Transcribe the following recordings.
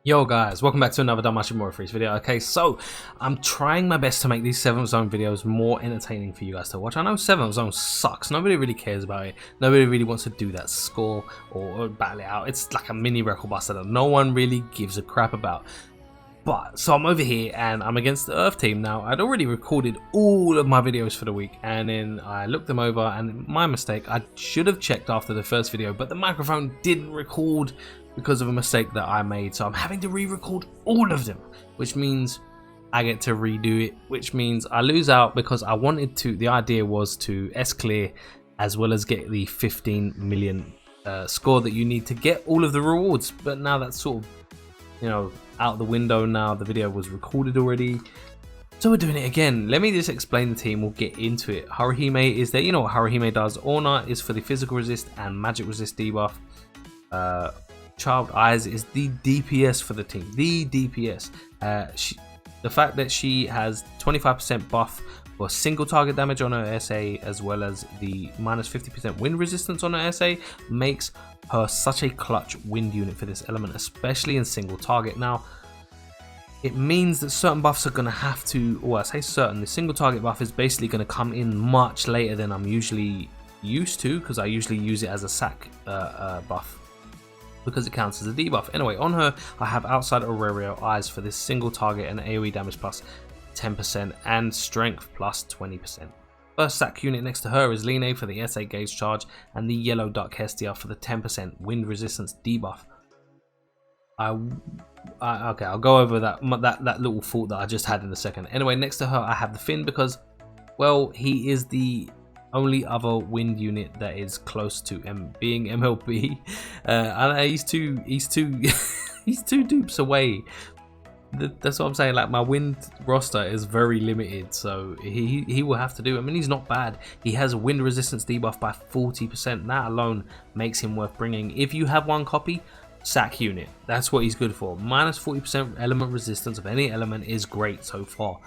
Yo guys, welcome back to another Danmachi Memoria Freese video. Okay, so I'm trying my best to make these 7th zone videos more entertaining for you guys to watch. I know 7th zone sucks, nobody really cares about it, nobody really wants to do that score or battle it out. It's like a mini record buster that no one really gives a crap about. But, so I'm over here and I'm against the Earth team. Now, I'd already recorded all of my videos for the week and then I looked them over, and my mistake, I should have checked after the first video, but the microphone didn't record because of a mistake that I made. So I'm having to re-record all of them, which means I get to redo it, which means I lose out because I wanted to, the idea was to S-clear as well as get the 15 million score that you need to get all of the rewards. But now that's sort of, you know, out the window now. The video was recorded already, so we're doing it again. Let me just explain the team, we'll get into it. Haruhime is there, you know what Haruhime does. Orna is for the physical resist and magic resist debuff. Child Eyes is the DPS for the team, the DPS. The fact that she has 25% buff for single target damage on her SA as well as the minus 50% wind resistance on her SA makes her such a clutch wind unit for this element, especially in single target. Now, it means that certain buffs are going to have to, or I say certain, the single target buff is basically going to come in much later than I'm usually used to, because I usually use it as a sack buff, because it counts as a debuff. Anyway, on her I have outside Aurelio Eyes for this single target and AoE damage plus 10% and strength plus 20%. First sack unit next to her is Line for the SA gauge charge and the yellow duck Hestia for the 10% wind resistance debuff. Okay, I'll go over that little thought that I just had in a second. Anyway, next to her I have the Finn because, well, he is the only other wind unit that is close to being MLB. And he's two he's two dupes away. That's what I'm saying. Like, my wind roster is very limited, so he will have to do. I mean, he's not bad. He has a wind resistance debuff by 40%. That alone makes him worth bringing. If you have one copy, sack unit, that's what he's good for. Minus 40% element resistance of any element is great so far.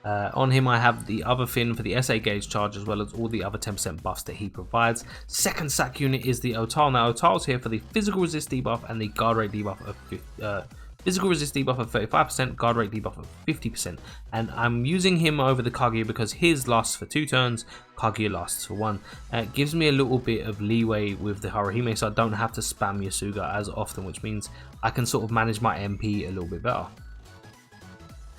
On him I have the other Finn for the SA gauge charge as well as all the other 10% buffs that he provides. Second sack unit is the Otal. Now Otal's here for the physical resist debuff and the guard rate debuff of physical resist debuff of 35%, guard rate debuff of 50%. And I'm using him over the Kaguya because his lasts for 2 turns, Kaguya lasts for 1. It gives me a little bit of leeway with the Haruhime, so I don't have to spam Yasuga as often, which means I can sort of manage my MP a little bit better.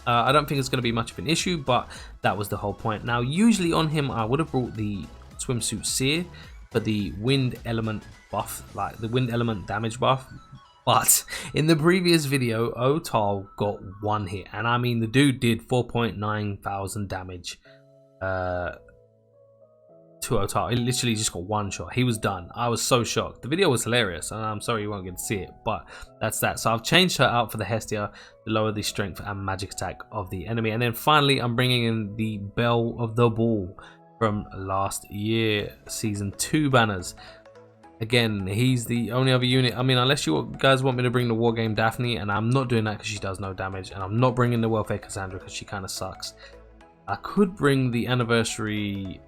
I don't think it's going to be much of an issue, but that was the whole point. Now, usually on him, I would have brought the swimsuit Seer for the wind element buff, like the wind element damage buff. But in the previous video, Otal got 1 hit, and I mean the dude did 4.9 thousand damage to Otal. He literally just got 1 shot. He was done. I was so shocked. The video was hilarious, and I'm sorry you won't get to see it, but that's that. So I've changed her out for the Hestia to lower the strength and magic attack of the enemy. And then finally, I'm bringing in the Belle of the Ball from last year, season 2 banners. Again, he's the only other unit. I mean, unless you guys want me to bring the War Game Daphne, and I'm not doing that because she does no damage, and I'm not bringing the Welfare Cassandra because she kind of sucks. I could bring the Anniversary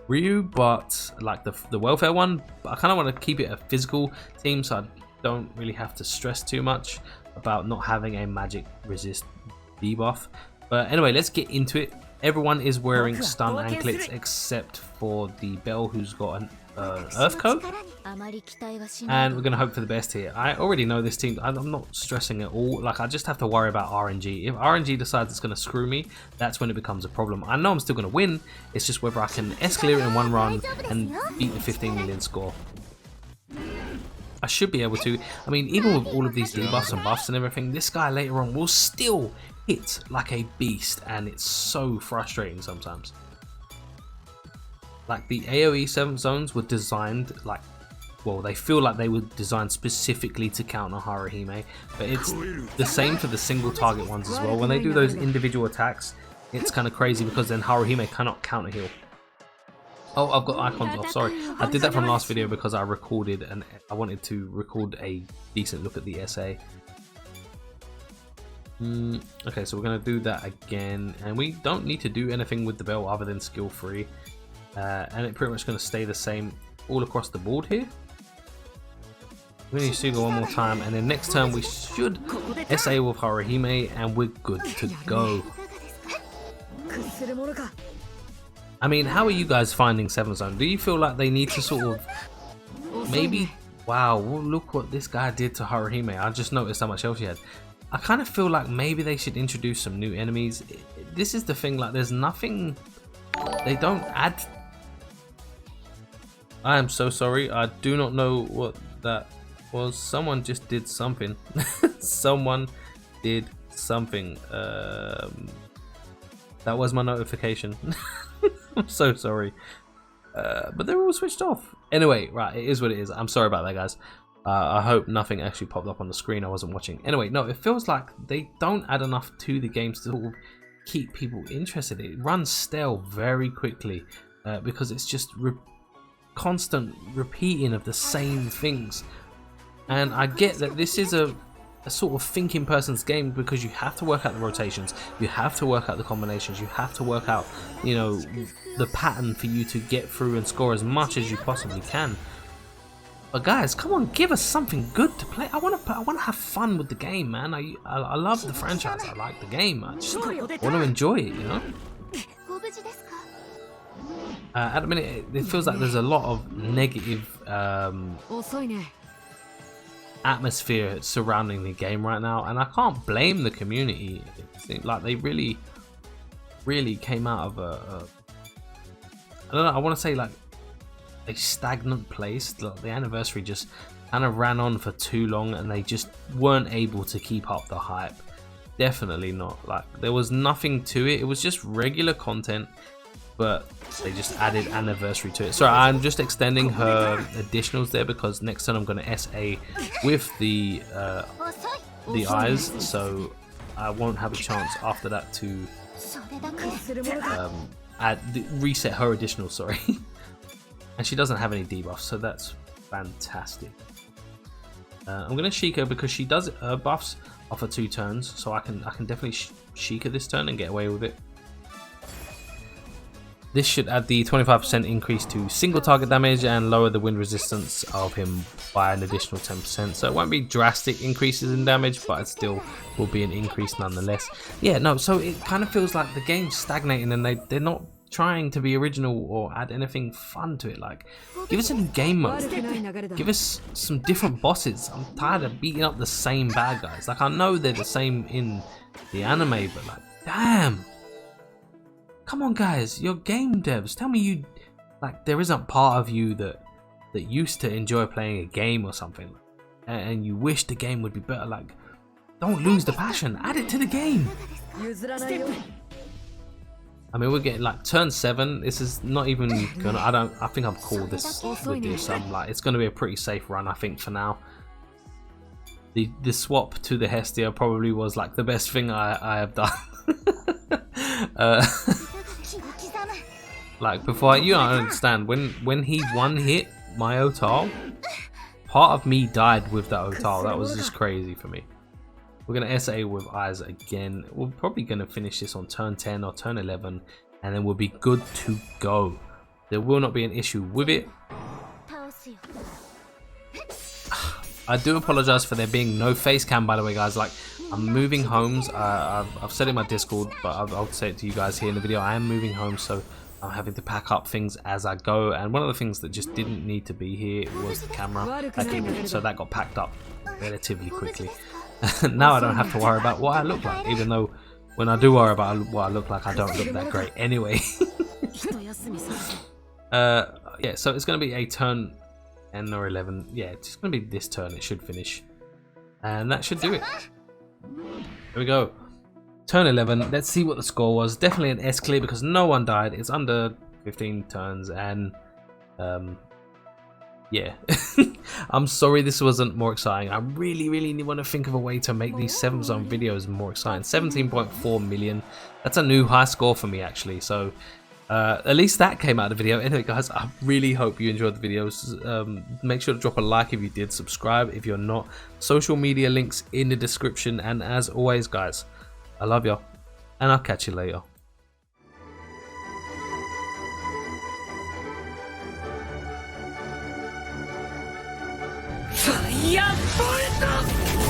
Ryu, but like the welfare one, but I kind of want to keep it a physical team, so I don't really have to stress too much about not having a magic resist debuff. But anyway, let's get into it. Everyone is wearing stun anklets except for the Belle, who's got an earth coat, and we're gonna hope for the best here. I already know this team. I'm not stressing at all. Like, I just have to worry about RNG. If RNG decides it's gonna screw me, that's when it becomes a problem. I know I'm still gonna win. It's just whether I can S-clear it in 1 run and beat the 15 million score. I should be able to. I mean, even with all of these debuffs and buffs and everything, this guy later on will still hit like a beast, and it's so frustrating sometimes. Like, the AoE 7th zones were designed like, well, they feel like they were designed specifically to counter Haruhime, but it's the same for the single target ones as well. When they do those individual attacks, it's kind of crazy because then Haruhime cannot counter heal. Oh, I've got icons off, sorry. I did that from last video because I recorded and I wanted to record a decent look at the SA. Okay, so we're going to do that again, and we don't need to do anything with the Belle other than skill 3. And it's pretty much going to stay the same all across the board here. We need Suga one more time, and then next turn we should SA with Haruhime, and we're good to go. I mean, how are you guys finding 7th Zone? Do you feel like they need to sort of maybe... Wow, well, look what this guy did to Haruhime. I just noticed how much else he had. I kind of feel like maybe they should introduce some new enemies. This is the thing, like there's nothing... They don't add... I am so sorry. I do not know what that was. Someone just did something. Someone did something. That was my notification. I'm so sorry. But they're all switched off. Anyway, right, it is what it is. I'm sorry about that, guys. I hope nothing actually popped up on the screen. I wasn't watching. Anyway, no, it feels like they don't add enough to the games to sort of keep people interested. It runs stale very quickly because it's just constant repeating of the same things. And I get that this is a sort of thinking person's game because you have to work out the rotations, you have to work out the combinations, you have to work out, you know, the pattern for you to get through and score as much as you possibly can. But guys, come on, give us something good to play. I want to have fun with the game, man. I love the franchise. I like the game. I just want to enjoy it, you know. At the minute, it feels like there's a lot of negative atmosphere surrounding the game right now, and I can't blame the community. It seems like they really came out of I don't know, I want to say like a stagnant place. Like the anniversary just kind of ran on for too long and they just weren't able to keep up the hype. Definitely not. Like there was nothing to it. It was just regular content, but they just added anniversary to it. Sorry, I'm just extending her additionals there because next time I'm going to SA with the eyes, so I won't have a chance after that to reset her additional. Sorry, and she doesn't have any debuffs, so that's fantastic. I'm going to Sheikah because she does her buffs off of 2 turns, so I can definitely Sheikah this turn and get away with it. This should add the 25% increase to single target damage and lower the wind resistance of him by an additional 10%. So it won't be drastic increases in damage, but it still will be an increase nonetheless. Yeah, no, so it kind of feels like the game's stagnating and they're not trying to be original or add anything fun to it. Like, give us a new game mode. Give us some different bosses. I'm tired of beating up the same bad guys. Like, I know they're the same in the anime, but like, damn. Come on guys, you're game devs. Tell me you, like, there isn't part of you that used to enjoy playing a game or something and you wish the game would be better. Like, don't lose the passion, add it to the game. I mean, we're getting like turn 7. This is not even gonna, I think I've called this with this. I'm like, it's gonna be a pretty safe run, I think, for now. The swap to the Hestia probably was like the best thing I have done. Like before, you don't understand, when he one hit my Otal, part of me died with that Otal. That was just crazy for me. We're gonna SA with eyes again. We're probably gonna finish this on turn 10 or turn 11, and then we'll be good to go. There will not be an issue with it. I do apologize for there being no face cam, by the way, guys. Like, I'm moving homes. I've said it in my Discord, but I'll say it to you guys here in the video. I am moving home, so I'm having to pack up things as I go. And one of the things that just didn't need to be here was the camera. So that got packed up relatively quickly. Now I don't have to worry about what I look like, even though when I do worry about what I look like, I don't look that great anyway. Yeah, so it's going to be a turn 10 or 11. Yeah, it's going to be this turn. It should finish. And that should do it. Here we go. Turn 11. Let's see what the score was. Definitely an S clear because no one died. It's under 15 turns and yeah. I'm sorry this wasn't more exciting. I really want to think of a way to make these 7th Zone videos more exciting. 17.4 million. That's a new high score for me actually. So at least that came out of the video. Anyway guys, I really hope you enjoyed the videos. Make sure to drop a like if you did, subscribe if you're not. Social media links in the description, and as always guys, I love y'all and I'll catch you later. Yeah! Find us!